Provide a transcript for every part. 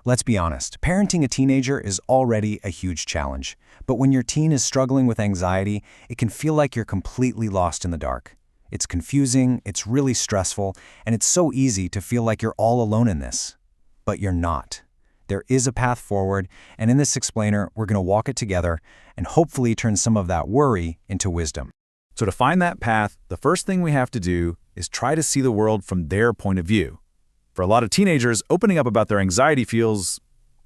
Let's be honest, parenting a teenager is already a huge challenge. But when your teen is struggling with anxiety, it can feel like you're completely lost in the dark. It's confusing, it's really stressful, and it's so easy to feel like you're all alone in this. But you're not. There is a path forward, and in this explainer, we're going to walk it together and hopefully turn some of that worry into wisdom. So to find that path, the first thing we have to do is try to see the world from their point of view. For a lot of teenagers, opening up about their anxiety feels,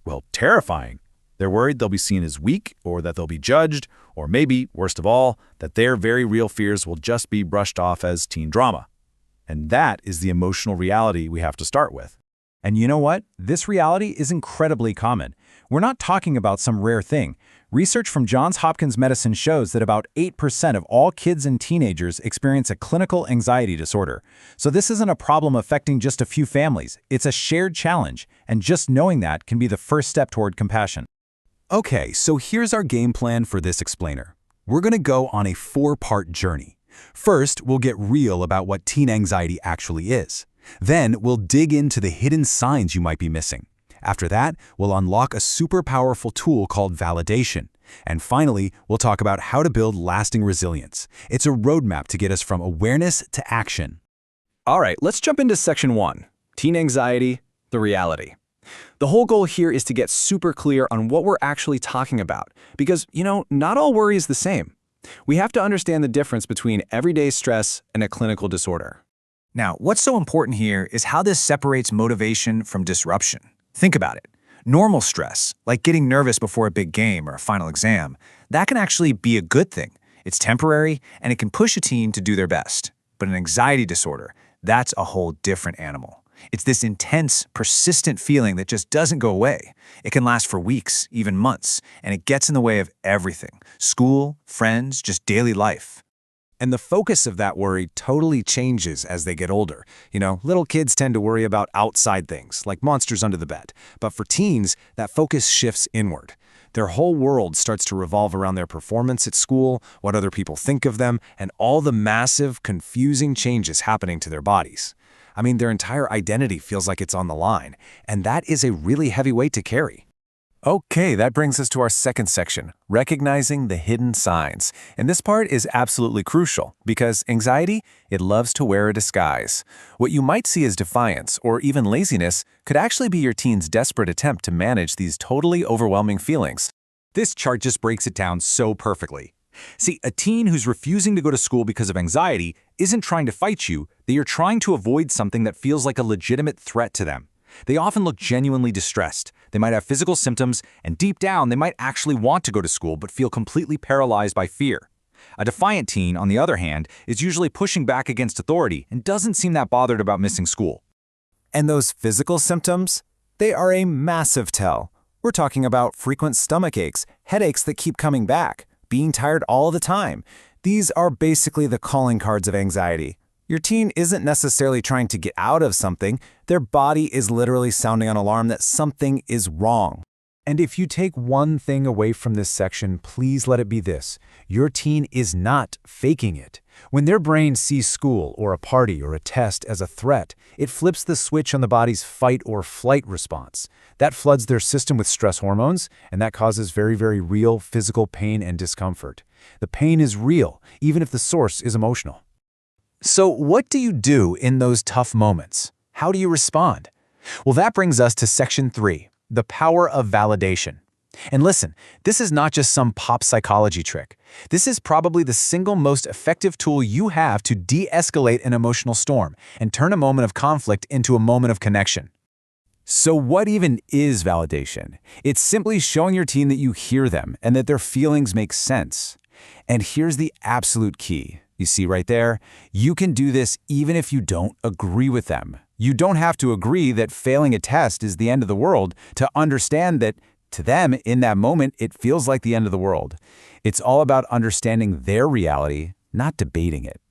well, terrifying. They're worried they'll be seen as weak, or that they'll be judged, or maybe, worst of all, that their very real fears will just be brushed off as teen drama. And that is the emotional reality we have to start with. And you know what? This reality is incredibly common. We're not talking about some rare thing. Research from Johns Hopkins Medicine shows that about 8% of all kids and teenagers experience a clinical anxiety disorder. So this isn't a problem affecting just a few families. It's a shared challenge, and just knowing that can be the first step toward compassion. Okay, so here's our game plan for this explainer. We're going to go on a 4-part journey. First, we'll get real about what teen anxiety actually is. Then, we'll dig into the hidden signs you might be missing. After that, we'll unlock a super powerful tool called validation. And finally, we'll talk about how to build lasting resilience. It's a roadmap to get us from awareness to action. All right, let's jump into section 1, teen anxiety, the reality. The whole goal here is to get super clear on what we're actually talking about, because, not all worry is the same. We have to understand the difference between everyday stress and a clinical disorder. Now, what's so important here is how this separates motivation from disruption. Think about it. Normal stress, like getting nervous before a big game or a final exam, that can actually be a good thing. It's temporary, and it can push a teen to do their best. But an anxiety disorder, that's a whole different animal. It's this intense, persistent feeling that just doesn't go away. It can last for weeks, even months, and it gets in the way of everything: school, friends, just daily life. And the focus of that worry totally changes as they get older. Little kids tend to worry about outside things, like monsters under the bed. But for teens, that focus shifts inward. Their whole world starts to revolve around their performance at school, what other people think of them, and all the massive, confusing changes happening to their bodies. Their entire identity feels like it's on the line, and that is a really heavy weight to carry. Okay, that brings us to our second section, recognizing the hidden signs. And this part is absolutely crucial because anxiety, it loves to wear a disguise. What you might see as defiance or even laziness could actually be your teen's desperate attempt to manage these totally overwhelming feelings. This chart just breaks it down so perfectly. See, a teen who's refusing to go to school because of anxiety isn't trying to fight you, they are trying to avoid something that feels like a legitimate threat to them. They often look genuinely distressed. They might have physical symptoms, and deep down, they might actually want to go to school but feel completely paralyzed by fear. A defiant teen, on the other hand, is usually pushing back against authority and doesn't seem that bothered about missing school. And those physical symptoms? They are a massive tell. We're talking about frequent stomach aches, headaches that keep coming back, being tired all the time. These are basically the calling cards of anxiety. Your teen isn't necessarily trying to get out of something. Their body is literally sounding an alarm that something is wrong. And if you take one thing away from this section, please let it be this: your teen is not faking it. When their brain sees school or a party or a test as a threat, it flips the switch on the body's fight or flight response. That floods their system with stress hormones, and that causes very, very real physical pain and discomfort. The pain is real, even if the source is emotional. So what do you do in those tough moments? How do you respond? Well, that brings us to section 3, the power of validation. And listen, this is not just some pop psychology trick. This is probably the single most effective tool you have to de-escalate an emotional storm and turn a moment of conflict into a moment of connection. So what even is validation? It's simply showing your teen that you hear them and that their feelings make sense. And here's the absolute key. You see right there? You can do this even if you don't agree with them. You don't have to agree that failing a test is the end of the world to understand that, to them, in that moment, it feels like the end of the world. It's all about understanding their reality, not debating it.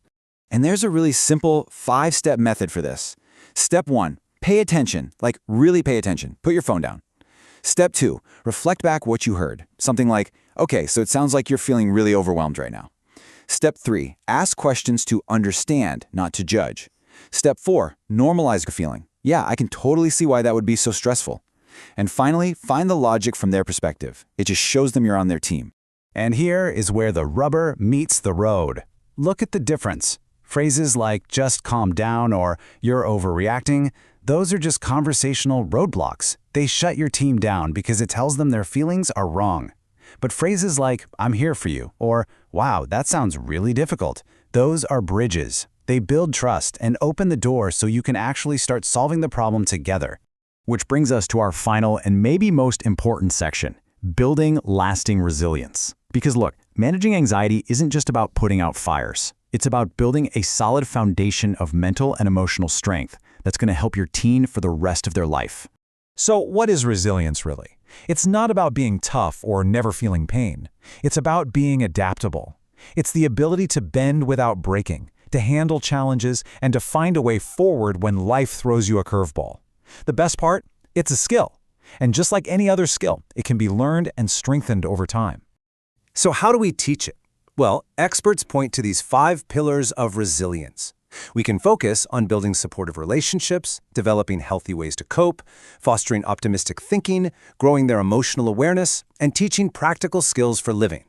And there's a really simple 5-step method for this. Step 1, pay attention, like really pay attention. Put your phone down. Step 2, reflect back what you heard. Something like, okay, so it sounds like you're feeling really overwhelmed right now. Step 3, ask questions to understand, not to judge. Step 4, normalize your feeling. Yeah, I can totally see why that would be so stressful. And finally, find the logic from their perspective. It just shows them you're on their team. And here is where the rubber meets the road. Look at the difference. Phrases like just calm down or you're overreacting, those are just conversational roadblocks. They shut your team down because it tells them their feelings are wrong. But phrases like I'm here for you or wow, that sounds really difficult, those are bridges. They build trust and open the door so you can actually start solving the problem together. Which brings us to our final and maybe most important section, building lasting resilience. Because look, managing anxiety isn't just about putting out fires. It's about building a solid foundation of mental and emotional strength that's going to help your teen for the rest of their life. So what is resilience really? It's not about being tough or never feeling pain. It's about being adaptable. It's the ability to bend without breaking, to handle challenges, and to find a way forward when life throws you a curveball. The best part? It's a skill. And just like any other skill, it can be learned and strengthened over time. So how do we teach it? Well, experts point to these 5 pillars of resilience. We can focus on building supportive relationships, developing healthy ways to cope, fostering optimistic thinking, growing their emotional awareness, and teaching practical skills for living.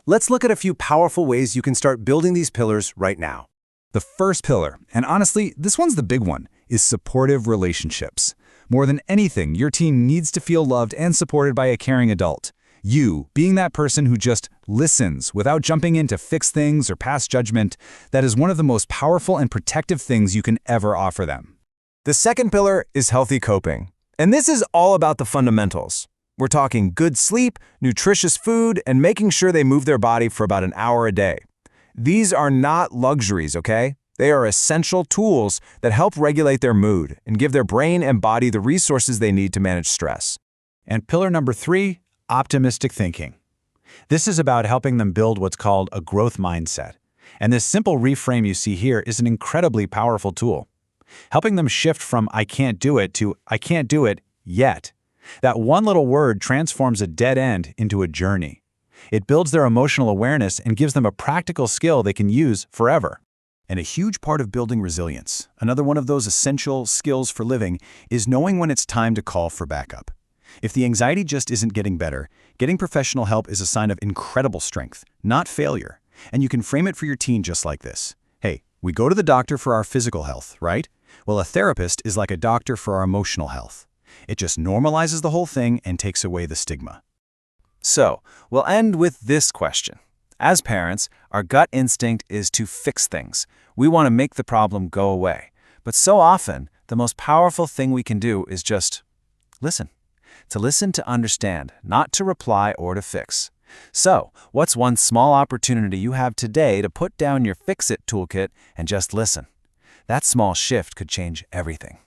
Let's look at a few powerful ways you can start building these pillars right now. The first pillar, and honestly, this one's the big one, is supportive relationships. More than anything, your teen needs to feel loved and supported by a caring adult. You, being that person who just listens without jumping in to fix things or pass judgment, that is one of the most powerful and protective things you can ever offer them. The second pillar is healthy coping. And this is all about the fundamentals. We're talking good sleep, nutritious food, and making sure they move their body for about an hour a day. These are not luxuries, okay? They are essential tools that help regulate their mood and give their brain and body the resources they need to manage stress. And pillar number 3, optimistic thinking. This is about helping them build what's called a growth mindset. And this simple reframe you see here is an incredibly powerful tool, helping them shift from I can't do it to I can't do it yet. That one little word transforms a dead end into a journey. It builds their emotional awareness and gives them a practical skill they can use forever. And a huge part of building resilience, another one of those essential skills for living, is knowing when it's time to call for backup. If the anxiety just isn't getting better, getting professional help is a sign of incredible strength, not failure. And you can frame it for your teen just like this. Hey, we go to the doctor for our physical health, right? Well, a therapist is like a doctor for our emotional health. It just normalizes the whole thing and takes away the stigma. So, we'll end with this question. As parents, our gut instinct is to fix things. We want to make the problem go away. But so often, the most powerful thing we can do is just listen. To listen to understand, not to reply or to fix. So, what's one small opportunity you have today to put down your fix-it toolkit and just listen? That small shift could change everything.